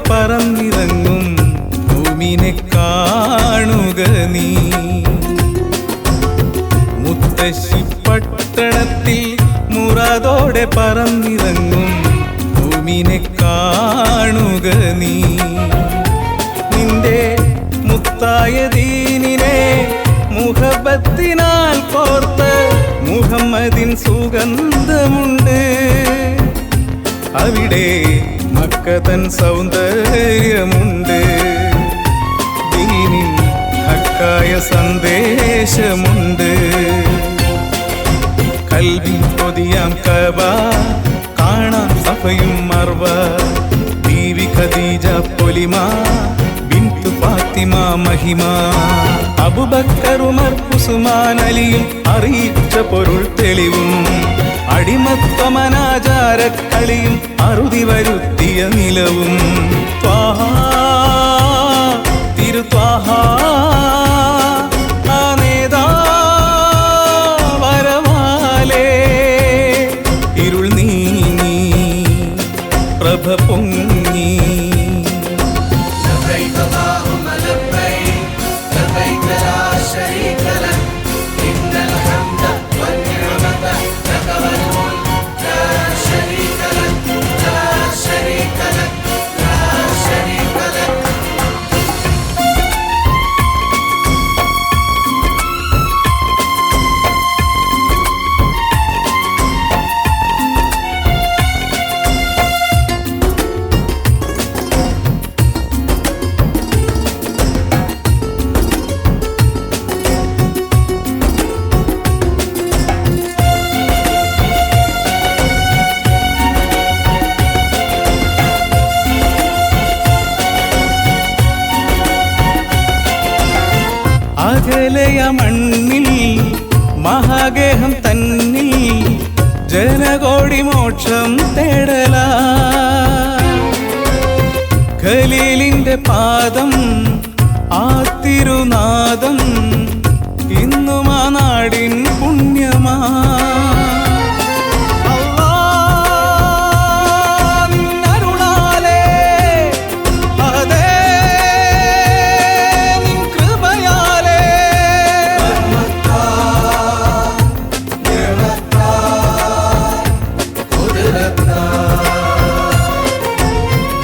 പറന്നിറങ്ങും ഭൂമിനെ കാണുക നീ. മുത്തശ്ശി പട്ടണത്തിൽ മുറാദോടെ പറന്നിറങ്ങും ഭൂമിനെ കാണുക നീ. നിന്റെ മുത്തായ ദീനിനെ മുഹബത്തിനാൽ കോർത്ത് മുഹമ്മദിൻ സുഗന്ധമുണ്ട്. അവിടെ മക്കതൻ സൗന്ദര്യമുണ്ട്. ദീനിൻ ഹക്കായ സന്ദേശമുണ്ട്. കൽവിൻ കൊതിയാം കഅബ കാണാം സഫയും മർവ. ബീവി ഖദീജ പൊലിമ ബിന്തു ഫാത്തിമ മഹിമ. അബൂബക്കർ ഉമർ ഉസ്മാൻ അലിയും അറിയിച്ച പൊരുൾ തെളിവും അടിമത്വമനാചാരക്കളിയും അറുതി വരുത്തിയ നിലവും. ത്വാഹ തിരുത്വാഹ ആ നേതാവരവാലേ. ഇരുൾ നീങ്ങി പ്രഭ പൊങ്ങി. അകലയ മണ്ണിൽ മഹാഗേഹം തന്നിൽ ജനകോടി മോക്ഷം തേടല. ഖലീലിന്റെ പാദം ആ തിരുനാദം ഇന്നും ആ നാടിൻ പുണ്യമാ.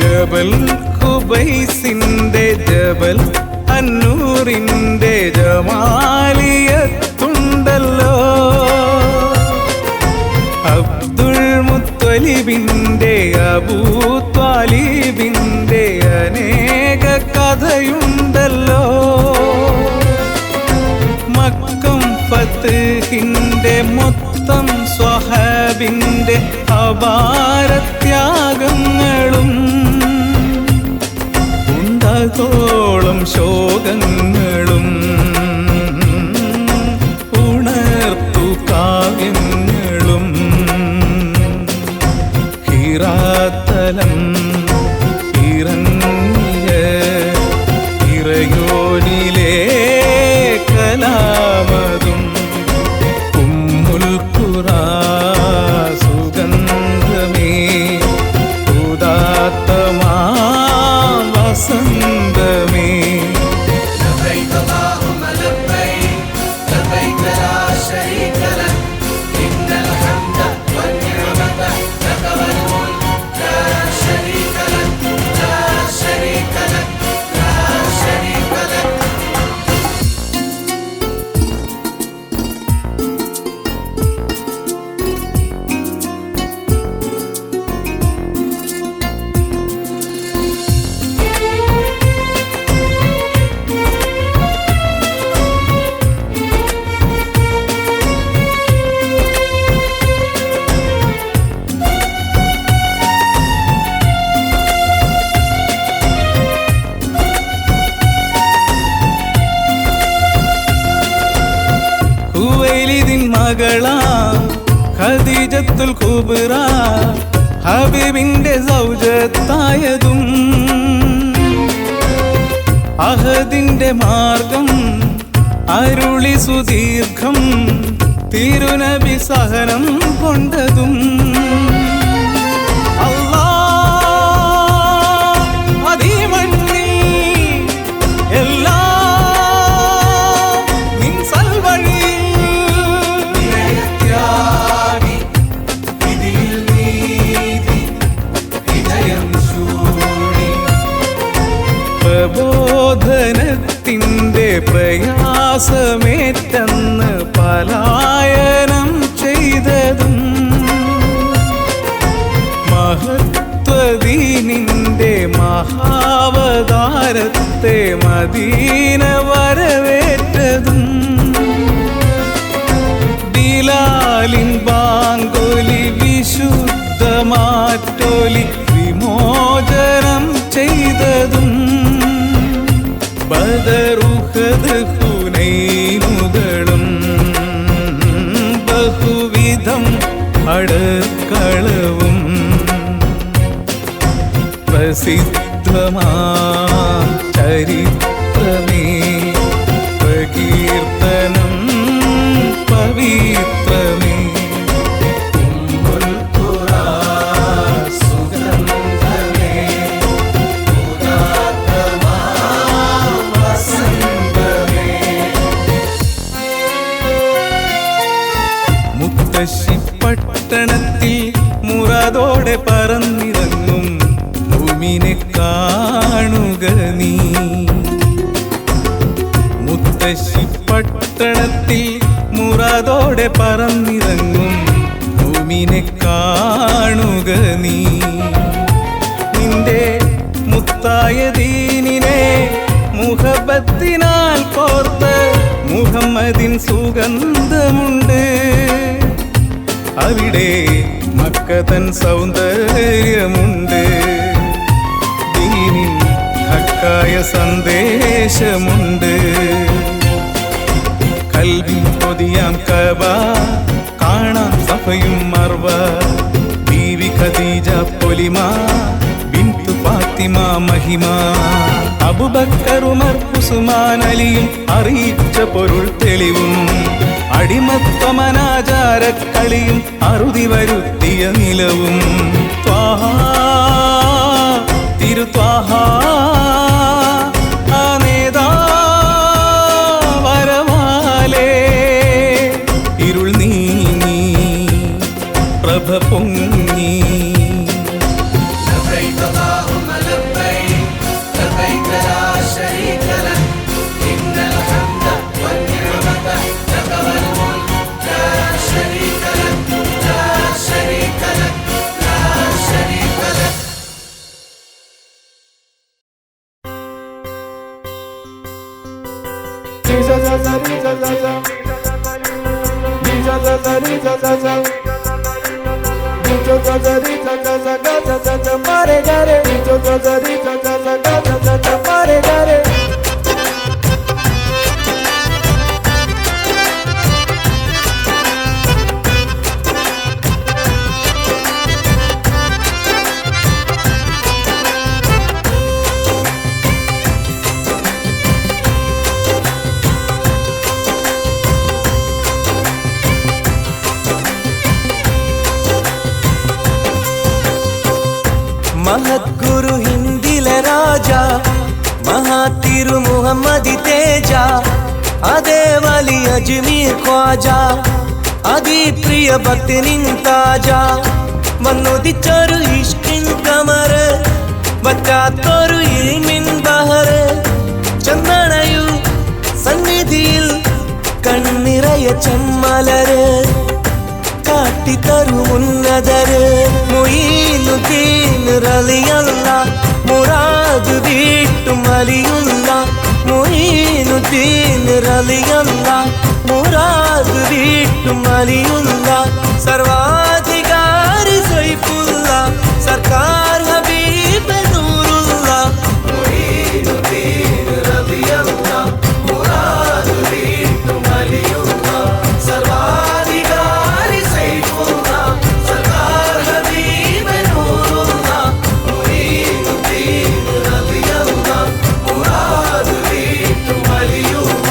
ജബൽ ഖുബൈസിന്റെ ജബൽ അന്നൂറിന്റെ ജമാലിയത്തുണ്ടല്ലോ. അബ്ദുൽ മുത്തലിബിന്റെ അബൂ ത്വാലിബിന്റെ അനേക കഥയുണ്ടല്ലോ. മക്കം ഫത്ഹിന്റെ മൊത്തം സ്വഹാബിന്റെ അപാരത്യാഗങ്ങളും ോളം ശോകങ്ങളും ഉണർത്തു കാവ്യങ്ങളും. ഹിറാത്തലം ഇറങ്ങിയ ഇറയോനിലെ കലാമതും ഉമ്മുൽ ഖുറാ സുഗന്ധമേ ഉദാത്തമാ വസന്തമേ. മകളാ ഖദീജത്തുൽ കുബ്ര ഹബീബിന്റെ സൗജത്തായതും അഹദിന്റെ മാർഗം അരുളി സുദീർഘം തിരുനബി സഹനം കൊണ്ടതും മോധനത്തിൻ്റെ പ്രയാസമേറ്റന്ന് പലായനം ചെയ്തതും മഹത്വദീനിൻ്റെ മഹാവതാരത്തെ മദീന വരവേറ്റതും ബിലാലിൻ ബാങ്കൊലി വിശുദ്ധമാറ്റൊലി വിമോചനം ചെയ്തതും ബദർ ഉഹദ് ഹുനൈനുകളും ബഹുവിധം അടക്കളവും പ്രസിദ്ധമാം ചരിത്രമേ പ്രകീർത്തനം പവിത്രമേ ഉമ്മുൽ ഖുറാ സുഗന്ധമേ ഉദാത്തമാം വസന്തമേ മുത്തശ്ശി പട്ടണത്തിൽ മുറാദോടെ പറന്നിറങ്ങും ഭൂമിനെ കാണുക നീ മുത്തശ്ശി പട്ടണത്തിൽ മുറാദോടെ പറന്നിറങ്ങും ഭൂമിനെ കാണുക നീ നിന്റെ മുത്തായ ദീനിനെ മുഹബത്തിനാൽ കോർത്ത് മുഹമ്മദിൻ സുഗന്ധമുണ്ട് അവിടെ മക്കതൻ സൗന്ദര്യമുണ്ട് ദീനിൻ ഹക്കായ സന്ദേശമുണ്ട് കൽവിൻ കൊതിയാം കബ കാണാം സഫയും മർവ ബീവി ഖദീജ പൊലിമ ബിന്തു ഫാത്തിമ മഹിമ അബൂബക്കർ ഉമർ ഉസ്മാൻ അലിയും അറിയിച്ച പൊരുൾ തെളിവും അടിമത്വമനാചാരക്കളിയും അറുതി വരുത്തിയ നിലവും ത്വാഹാ തിരുത്വാഹ ആ നേതാ വരവാലേ ഇരുൾ നീങ്ങി പ്രഭ പൊങ്ങി महद्गुरु हिंदिले राजा महातिरु मुहम्मदी तेजा अदे वाली अजमीर ख्वाजा अदी प्रिय भक्ति निंताजा वन्नोदिच्चोरु इश्किन कमर वच्चात्तोरु इल्मिन बहर चंदनयु सन्निधिയിൽ കണ്ണിറയ ചെമ്മലര് കാട്ടിത്തരു ഉന്നതര് മുഈനുദ്ദീൻ റളിയല്ല മുറാദ് വീട്ടും അലിയുള്ള മുഈനുദ്ദീൻ റളിയല്ല മുറാദ് വീട്ടും അലിയുള്ള സർവാധികാരി സൈഫുല്ല സർക്കാർ ഹബീബ് നൂറുല്ല മുഈനുദ്ദീൻ റളിയല്ല മുറാദ് വീട്ടും അലിയുള്ള സർവാധികാരി സൈഫുല്ല സർക്കാർ ഹബീബ് നൂറുല്ല മുഈനുദ്ദീൻ റളിയല്ല മുറാദ് വീട്ടും അലിയുള്ള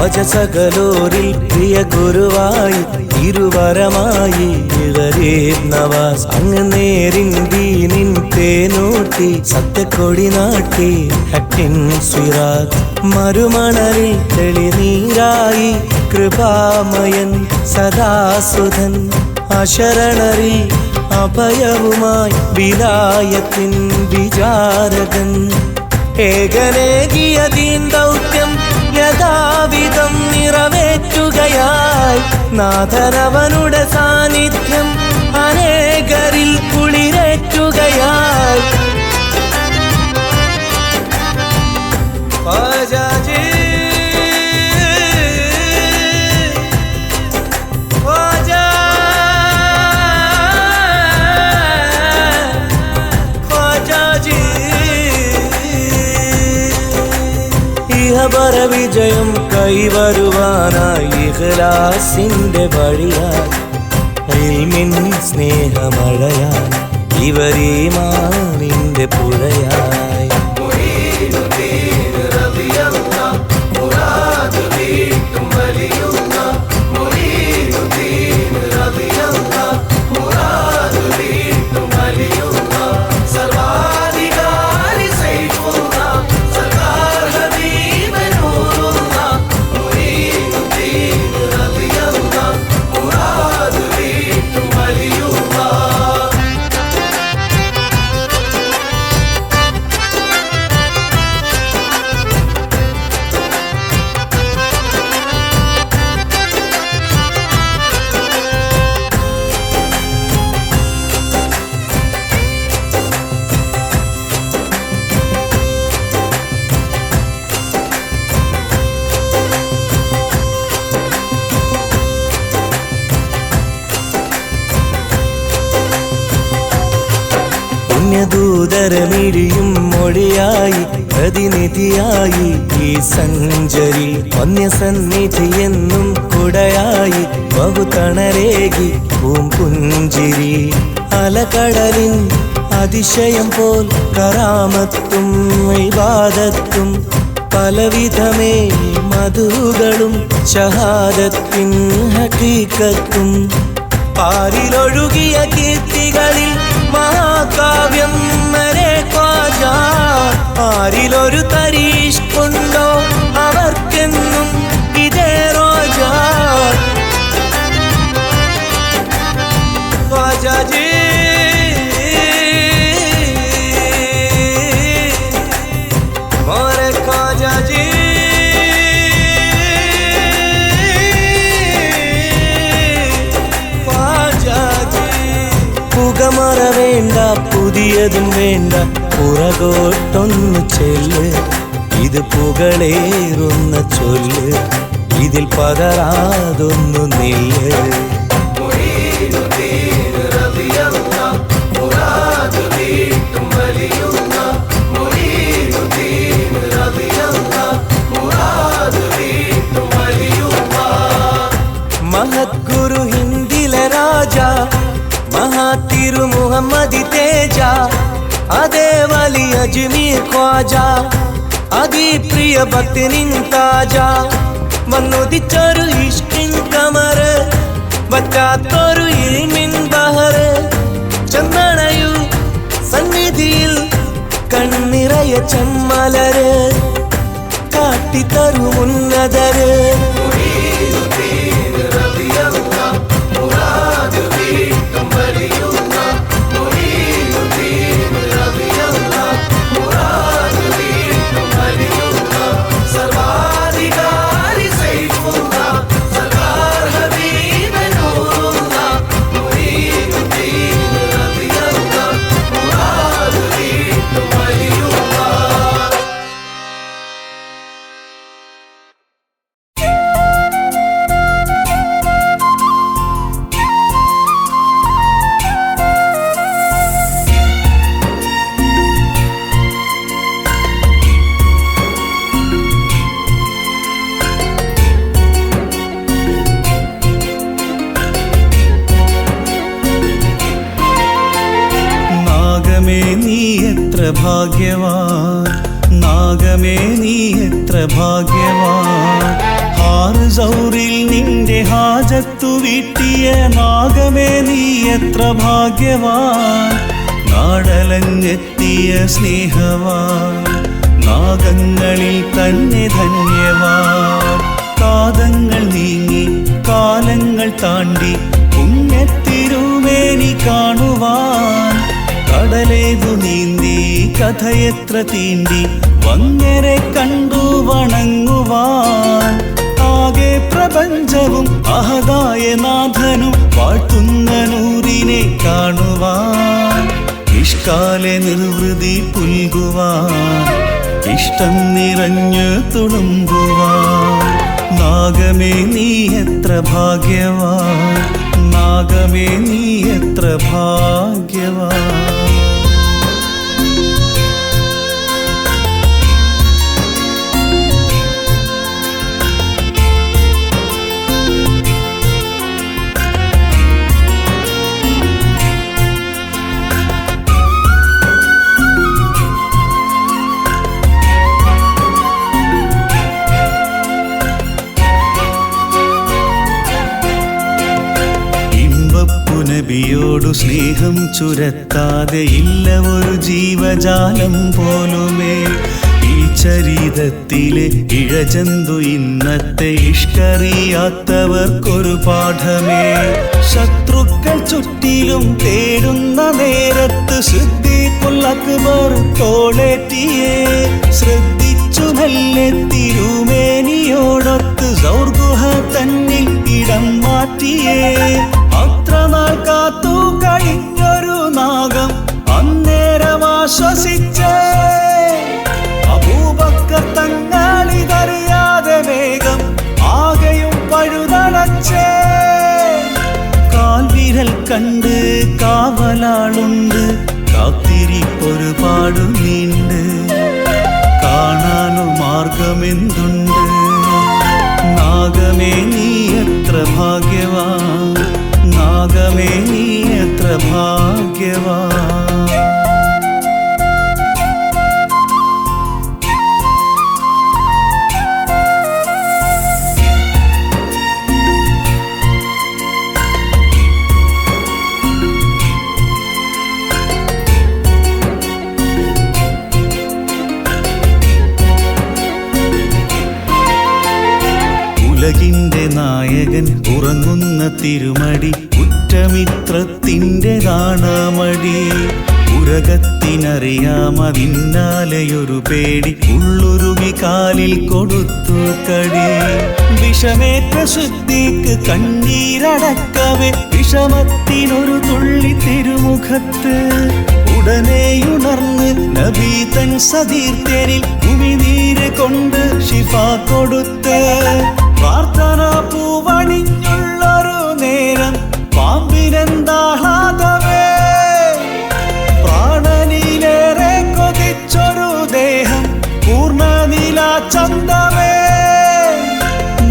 സകലോരിൽ പ്രിയ ഗുരുവായി ഇരുവരമായി ഗരീബ് നവാസ് അങ്ങ് നേരിൻ ദീനിൻ തേനൂട്ടി സത്യക്കൊടി നാട്ടി ഹക്കിൻ സിറാത്ത് മരുമണലിൽ തെളിനീരായി കൃപാമയൻ സദാസുധൻ അശരണരിൽ അഭയവുമായി വിലായത്തിൻ വിചാരകൻ ഏകനേകിയ ദീൻ ദൗത്യം യഥാവിധം നിറവേറ്റുകയായി നാഥനവനുടെ സാന്നിധ്യം അനേകരിൽ കുളിരേറ്റുകയായി ഖ്വാജാജി ഖ്വാജാ ഖ്വാജാജി ഇഹപര വിജയം കൈവരുവാനായി ഇഖ്ലാസിന്റെ വഴിയായി ഇൽമിൻ സ്നേഹമഴയായി ഇവരീമാനിന്റെ പുഴയായി ദൂതരമിഴിയും മൊഴിയായി പ്രതിനിധിയായി ഈ സഞ്ചരി വന്യസന്നിധിയെന്നും കുടയായി ബഹുതണരേകി പൂംപുഞ്ചിരി അലകടലിൻ അതിശയം പോൽ കറാമത്തും ഇബാദത്തും പലവിധമേ മധുകളും ഷഹാദത്തിൻ ഹഖീഖത്തും പാരിലൊഴുകിയ കീർത്തികളിൽ മഹാകാവ്യം മരേ ഖ്വാജാ ആരിലൊരു തരീഷ്കുണ്ടോ അവർക്കെന്നും ഇതേ റോജാ ഖ്വാജാജി മോരെ ഖ്വാജാജി പുകമറ വേണ്ട പുതിയതും വേണ്ട പുറകോട്ടൊന്നു ചെല്ല് ഇത് പുകളേറുന്ന ചൊല്ല് ഇതിൽ പതറാതൊന്നു നില്ല് മഹദ്ഗുരു ഹിന്ദിലെ രാജ മഹാതിരു മുഹമ്മദി തേജ അതേ വലി അജ്മീർ ഖ്വാജ അതിപ്രിയ ഭക്തനിൻ താജ വന്നുദിച്ചൊരു ഇഷ്കിൻ കമർ വറ്റാത്തൊരു ഇൽമിൻ ബഹർ ചന്ദനയു സന്നിധിയിൽ കണ്ണിറയ ചെമ്മലര് കാട്ടിത്തരു ഉന്നതര് ഭാഗ്യവാൻ നാഗമേ നീ എത്ര ഭാഗ്യവാൻ. ഹാർസൗറിൽ നിന്റെ ഹാജത്തു വീട്ടിയ നാഗമേ നീ എത്ര ഭാഗ്യവാൻ. നാടലഞ്ഞെത്തിയ സ്നേഹവാൻ, നാഗങ്ങളിൽ തന്നെ ധന്യവാൻ. കാതങ്ങൾ നീങ്ങി കാലങ്ങൾ താണ്ടി പുണ്യത്തിരുമേനി കാണുവാൻ. കടലേതു നീന്തി കഥയെത്ര തീണ്ടി വന്യരെ കണ്ടു വണങ്ങുവാൻ. ആകെ പ്രപഞ്ചവും അഹദായ നാഥനും വാഴ്ത്തുന്ന നൂറിനെ കാണുവാൻ. ഇഷ്കാലെ നിർവൃതി പുൽകുവാൻ, ഇഷ്ടം നിറഞ്ഞു തുളുമ്പുവാൻ. നാഗമേ നീ എത്ര ഭാഗ്യവാൻ, നാഗമേ നീ എത്ര ഭാഗ്യവാൻ. നബിയോടു സ്നേഹം ചുരത്താതെ ഇല്ല ഒരു ജീവജാലം പോലുമേ. ഈ ചരിതത്തിലെ ഇഴജന്തു ഇന്നത്തെ ഇഷ്കറിയാത്തവർക്കൊരു പാഠമേ. ശത്രുക്കൾ ചുറ്റിലും തേടുന്ന നേരത്ത് സിദ്ദീഖുൽ അക്ബർ തോളേറ്റിയേ. ശ്രദ്ധിച്ചു മെല്ലെ തിരുമേനിയോടൊത്ത് സൗർഗുഹ തന്നിൽ ഇടം മാറ്റിയേ. അത്ര നാൾ കാത്തു കഴിഞ്ഞൊരു നാഗം അന്നേരം ആശ്വസിച്ചേ. അബൂബക്കർ തങ്ങളിതറിയാതെ വേഗം ആകെയും പഴുതടച്ചേ. കാൽവിരൽ കണ്ട് കാവലാളുണ്ട്, കാത്തിരിപ്പൊരുപാടു നീണ്ട്. കാണാനു മാർഗമെന്തുണ്ട്, നാഗമേ നീ എത്ര ഭാഗ്യവാൻ, നാഗമേ നീ എത്ര ഭാഗ്യവാൻ. ഉലകിന്റെ നായകൻ ഉറങ്ങുന്ന തിരുമടി, ഉറ്റമിത്രത്തിൻ്റെ നാണമടി. ഉരകത്തിനറിയാമതിന്നാലെയൊരു പേടി, ഉള്ളുരുകി കാലിൽ കൊടുത്തു കടി. വിഷമേറ്റ സിദ്ദീഖ് കണ്ണീരടക്കവേ വിഷമത്തിനൊരു തുള്ളി തിരുമുഖത്ത്. ഉടനെയുണർന്ന് നബി തൻ സതീർത്ഥ്യനിൽ ഉമിനീര് കൊണ്ട് ശിഫ കൊടുത്ത്. പ്രാർത്ഥന പൂവണിഞ്ഞുള്ളൊരു നേരം പാമ്പിനെന്താഹ്ലാദമേ. പ്രാണനിലേറെ കൊതിച്ചൊരു ദേഹം പൂർണ്ണനിലാ ചന്തമേ.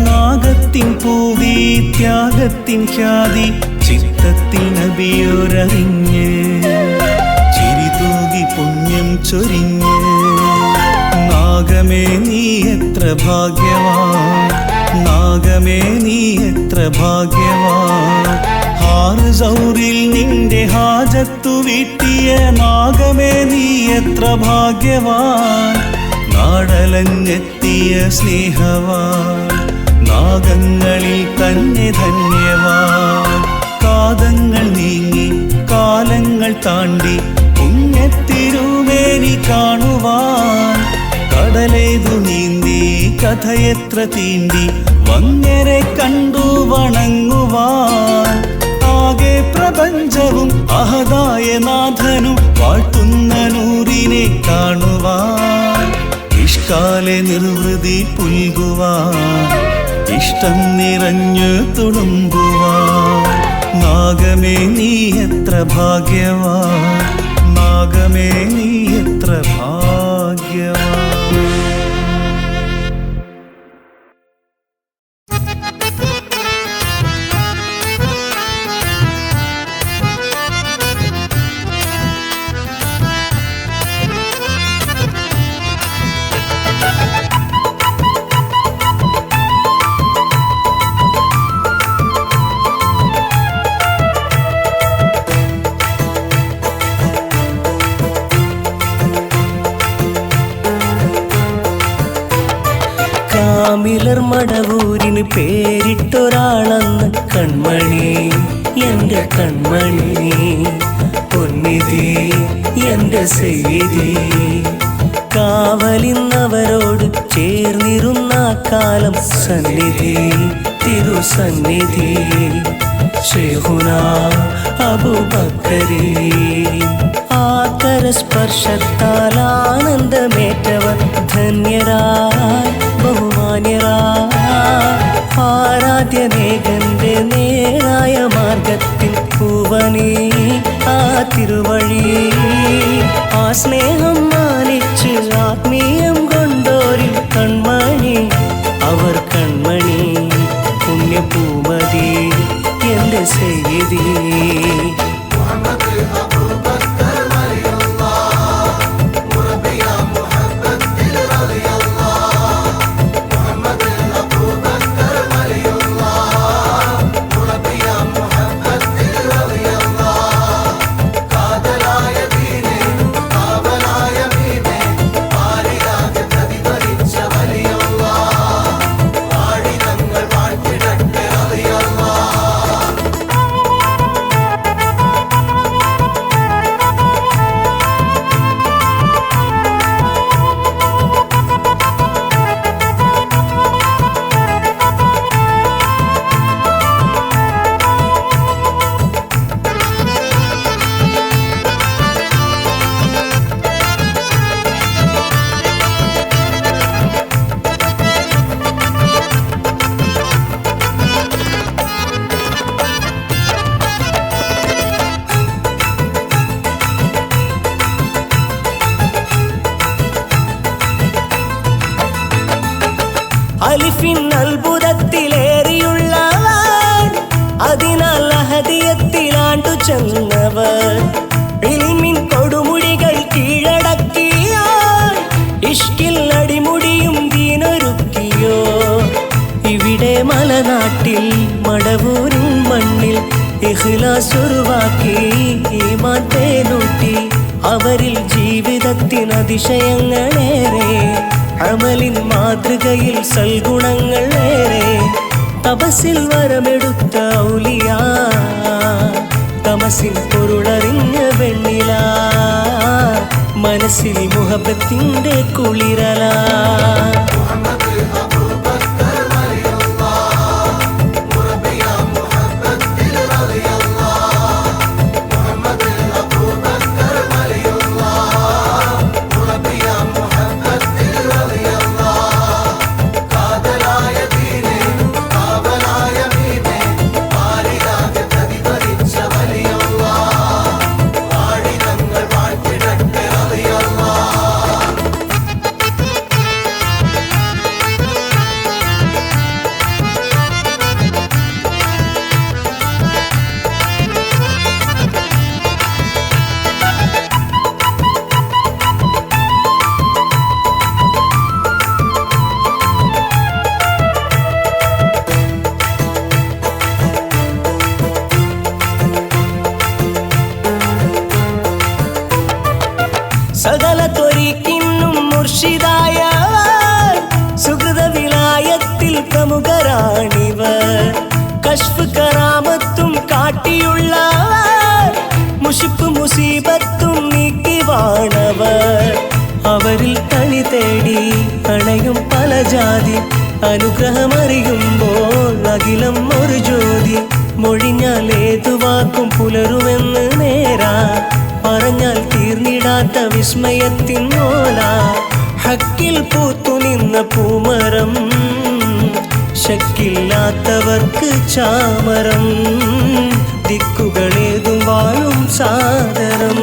നാഗത്തിൻ പൂതി ത്യാഗത്തിൻ ഖ്യാതി ചിത്തത്തിൽ നബിയോരറിഞ്ഞ്. ചിരിതൂകി പുണ്യം ചൊരിഞ്ഞ്. നാഗമേ നീ എത്ര ഭാഗ്യവാൻ, നാഗമേ നീ എത്ര ഭാഗ്യവാൻ. ഹാർസൗറിൽ നിന്റെ ഹാജത്തു വീട്ടിയ നാഗമേ നീ എത്ര ഭാഗ്യവാൻ. നാടലഞ്ഞെത്തിയ സ്നേഹവാൻ, നാഗങ്ങളിൽ തന്നെ ധന്യവാൻ. കാതങ്ങൾ നീങ്ങി കാലങ്ങൾ താണ്ടി പുണ്യത്തിരുമേനി കാണുവാൻ. കടലേതു നീന്തി കഥയെത്ര തീണ്ടി വന്യരെ കണ്ടു വണങ്ങുവാൻ. ആകെ പ്രപഞ്ചവും അഹദായ നാഥനും വാഴ്ത്തുന്ന നൂറിനെ കാണുവാൻ. ഇഷ്കാലെ നിർവൃതി പുൽകുവാൻ, ഇഷ്ടം നിറഞ്ഞു തുളുമ്പുവാൻ. നാഗമേ നീ എത്ര ഭാഗ്യവാൻ, നാഗമേ നീ എത്ര ഭാഗ്യവാൻ. കാമിലർ മടവൂരിന് പേരിട്ടൊരാളന്ന് കൺമണി എന്റെ കൺമണി പൊന്നിധി എന്റെ സെയ്തി കാവലിന്നവരോട് ചേർന്നിരുന്ന കാലം സന്നിധി തിരുസന്നിധി ശൈഖുന അബൂബക്കരി ആകര സ്പർശത്താൽ ആനന്ദമേറ്റവർ ധന്യരായി ബഹുമാന്യരായി ആരാധ്യനേകന്റെ നേരായ മാർഗത്തിൽ പൂവനീ ആ തിരുവഴി ആ സ്നേഹം മാനിച്ച് ആത്മീയം കൊണ്ടോരിൽ കൺമണി അവർ കൺമണി പുണ്യപൂമതി എന്റെ സെയ്തി അലിഫിൻ അത്ഭുതത്തിലേറിയുള്ളവർ അതിനാൽ അഹദിയത്തിലാണ്ടു ചെന്നവർ ഇൽമിൻ കൊടുമുടികൾ കീഴടക്കിയോ ഇഷ്കിൽ അടിമുടിയും ദീനൊരുക്കിയോ ഇവിടെ മലനാട്ടിൽ മടവൂരിൻ മണ്ണിൽ ഇഖ്ലാസ് ഉരുവാക്കി ഈമാൻ തേനൂട്ടി അവരിൽ ജീവിതത്തിനതിശയങ്ങളേറെ അമലിൻ മാതൃകയിൽ സൽഗുണങ്ങൾ ഏറെ തപസിൽ വരമെടുത്ത ഔലിയ തമസിൻ പൊരുളറിഞ്ഞ വെണ്ണില മനസ്സിൽ മുഹബത്തിന്റെ കുളിരല സകല ത്വരീക്കിന്നും മുർഷിദായ സുഹൃത വിലായത്തിൽ പ്രമുഖരാണിവർ കശ്ഫ് കറാമത്തും കാട്ടിയുള്ളവർ മുഷിപ്പ് മുസീബത്തും നീക്കിവാണവർ അവരിൽ കണി തേടി അണയും പല ജാതി അനുഗ്രഹമറിയുമ്പോൾ അഖിലം ഒരു ജ്യോതി മൊഴിഞ്ഞാൽ ഏതു വാക്കും പുലരുമെന്ന് നേരാ പറഞ്ഞാൽ തീർന്നിടാത്ത വിസ്മയത്തിൻ മോല ഹക്കിൽ പൂത്തു നിന്ന പൂമരം ശക്കില്ലാത്തവർക്ക് ചാമരം ദിക്കുകളേതും വാഴും സാദരം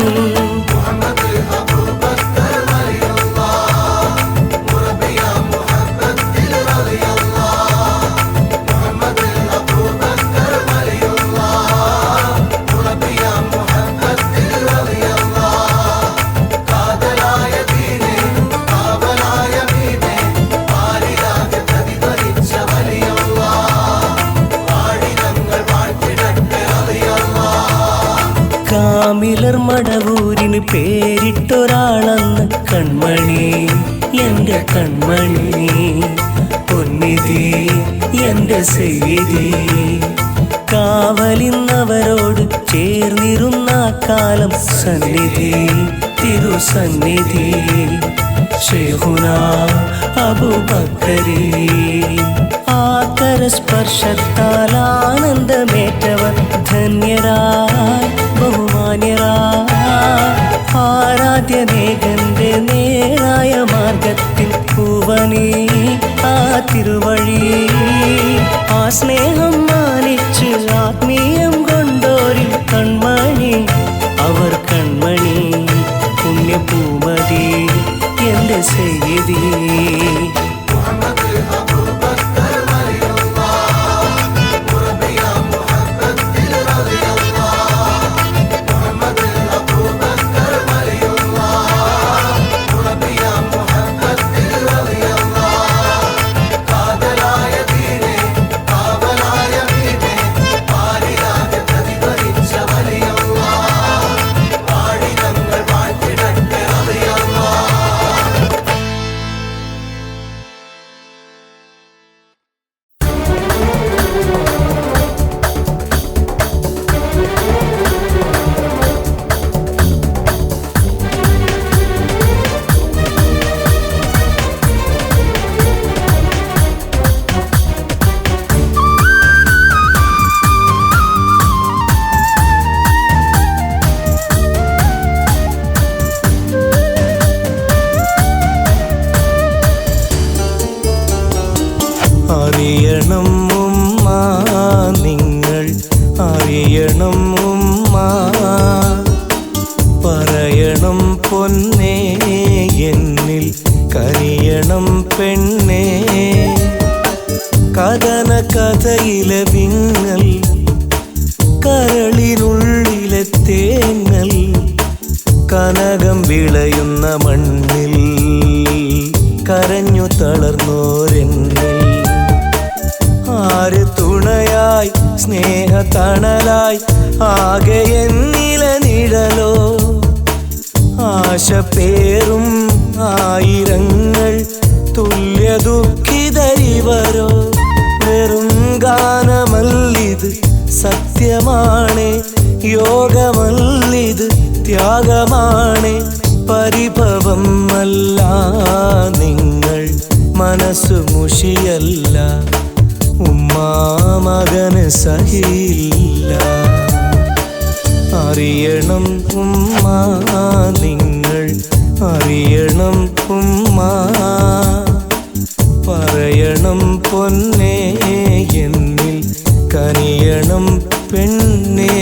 കാമിലർ മടവൂരിന് പേരിട്ടൊരാളന്ന് കൺമണി എന്റെ കൺമണി പൊന്നിധി എന്റെ സെയ്തി. കാവലിന്നവരോട് ചേർന്നിരുന്ന കാലം സന്നിധി തിരുസന്നിധി ശൈഖുന അബൂബക്കരി. ആകരസ്പർശത്താൽ ആനന്ദമേറ്റവർ ധന്യരായി ബഹുമാന്യരായി. ആരാധ്യനേകന്റെ നേരായ മാർഗത്തിൽ പൂവനീ ആ തിരുവഴി. ആ സ്നേഹം മാനിച്ച് ആത്മീയം കൊണ്ടോരിൽ കൺമണി അവർ കൺമണി പുണ്യപൂമതി എന്റെ സെയ്തി. അറിയണം ഉമ്മ നിങ്ങൾ അറിയണം ഉമ്മ. പറയണം പൊന്നേ എന്നിൽ കനിയണം പെണ്ണേ. കഥന കഥയിലെ വിങ്ങൽ കരളിനുള്ളിലെ തേങ്ങൽ കനകം വിളയുന്ന മണ്ണിൽ കരഞ്ഞു തളർന്നോരെന്നിൽ. ആര് തുണയായി സ്നേഹതണലായി ആകെ എന്നില നിഴലോ. ആശ പേറും ആയിരങ്ങൾ തുല്യ ദുഃഖിതരിവരോ. വെറും ഗാനമല്ലിത് സത്യമാണ്, യോഗമല്ലിത് ത്യാഗമാണ്. പരിഭവം അല്ല നിങ്ങൾ മനസ്സു മുഷിയല്ല. ഉമ്മാ മകന് സഹില്ല. അറിയണം ഉമ്മ നിങ്ങൾ അറിയണം ഉമ്മ. പറയണം പൊന്നേ എന്നിൽ കനിയണം പെണ്ണേ.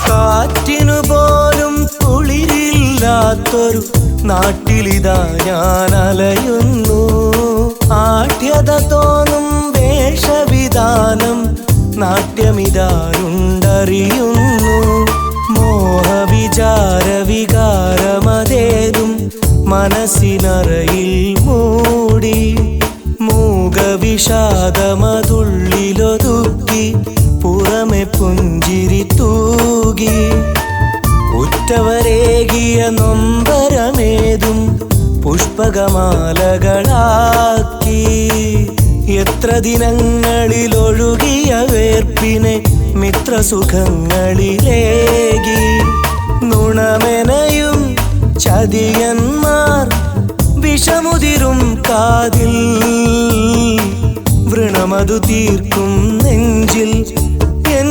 കാറ്റിനുപോലും കുളിരില്ലാത്തൊരു നാട്ടിലിതാ ഞാൻ അലയുന്നു. ആഠ്യത തോന്നും വേഷവിധാനം നാട്യമിതാരുണ്ടറിയുന്നു. മോഹവിചാര വികാരമതേതും മനസ്സിനറയിൽ മൂടി. മൂകവിഷാദമതുള്ളിലൊതുക്കി പുറമെ പുഞ്ചിരി തൂകി. ഉറ്റവരേകിയ നൊമ്പരമേതും പുഷ്പകമാലകളാക്കി. എത്ര ദിനങ്ങളിലൊഴുകിയ വേർപ്പിനെ മിത്രസുഖങ്ങളിലേകി. നുണമെനയും ചതിയന്മാർ വിഷമുതിരും കാതിൽ. വൃണമതു തീർക്കും നെഞ്ചിൽ എൻ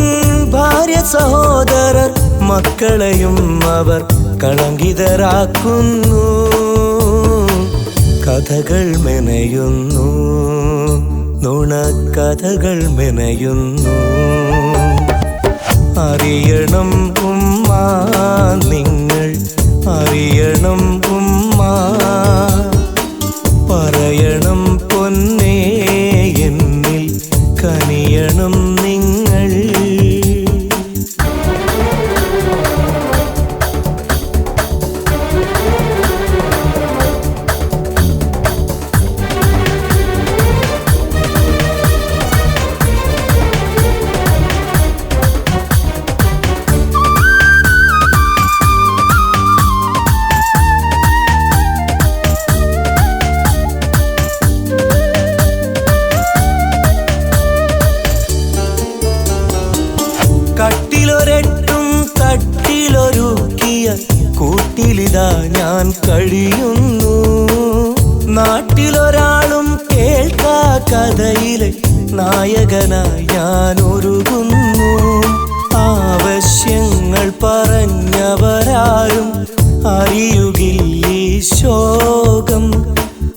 ഭാര്യ സഹോദരർ മക്കളെയും അവർ കളങ്കിതരാക്കുന്നു. കഥകൾ മെനയുന്നു, നുണക്കഥകൾ മെനയുന്നു. അറിയണം ഉമ്മ നിങ്ങൾ അറിയണം ഉമ്മ. പറയണം പൊന്നേ എന്നിൽ കനിയണം നിങ്ങൾ. കഴിയുന്നു. നാട്ടിലൊരാളും കേൾക്കാ കഥയിലെ നായകനായി ഞാൻ ഒരുങ്ങുന്നു. ആവശ്യങ്ങൾ പറഞ്ഞവരാരും അറിയുകില്ലീ ശോകം.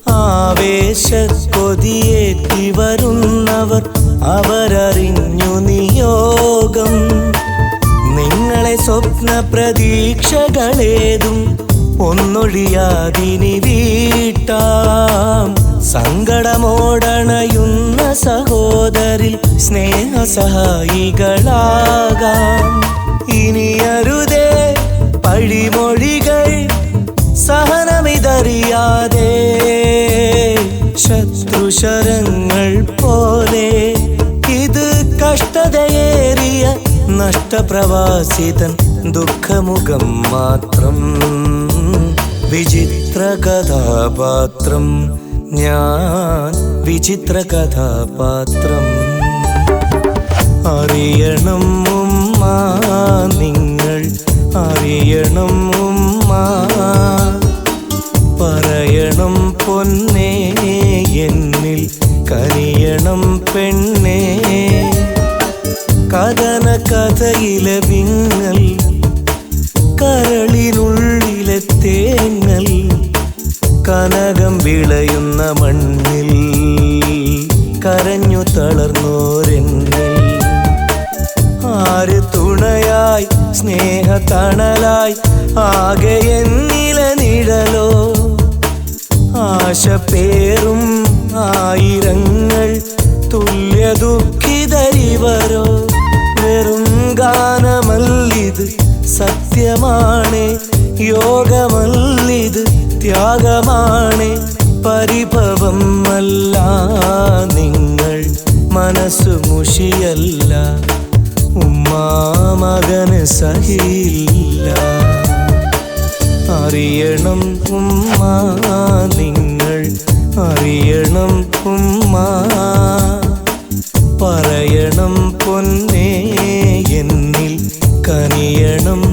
ആവേശക്കൊതിയേറ്റി വരുന്നവർ അവരറിഞ്ഞു നിയോഗം. നിങ്ങളെ സ്വപ്ന പ്രതീക്ഷകളേതും ഒന്നൊഴിയാതിനി വീട്ടാം. സങ്കടമോടണയുന്ന സഹോദരിൽ സ്നേഹസഹായികളാകാം. ഇനിയരുതേ പഴിമൊഴികൾ സഹനമിതറിയാതെ. ശത്രുശരങ്ങൾ പോലെ ഇത് കഷ്ടതയേറിയ നഷ്ടപ്രവാസിതൻ ദുഃഖമുഖം മാത്രം. വിചിത്ര കഥാപാത്രം ഞാൻ, വിചിത്ര കഥാപാത്രം. അറിയണം ഉമ്മ നിങ്ങൾ, അറിയണം ഉമ്മ. പറയണം പൊന്നേ എന്നിൽ കനിയണം പെണ്ണേ. കഥന കഥയിലെ വിങ്ങൽ, കരളിനുള്ളിലെ തേങ്ങൽ. കനകം വിളയുന്ന മണ്ണിൽ കരഞ്ഞു തളർന്നോരെന്നിൽ. ആര് തുണയായി സ്നേഹതണലായി ആകെ എന്നിലെ നിഴലോ. ആശ പേറും ആയിരങ്ങൾ തുല്യ ദുഃഖിതരിവരോ. വെറും ഗാനമല്ലിത് സത്യമാണ്, യോഗമല്ലിത് ത്യാഗമാണ്. പരിഭവം അല്ല നിങ്ങൾ, മനസ്സു മുഷിയല്ല. ഉമ്മാ മകന് സഹിയില്ല. അറിയണം ഉമ്മ നിങ്ങൾ, അറിയണം ഉമ്മ. പറയണം പൊന്നേ എന്നിൽ കനിയണം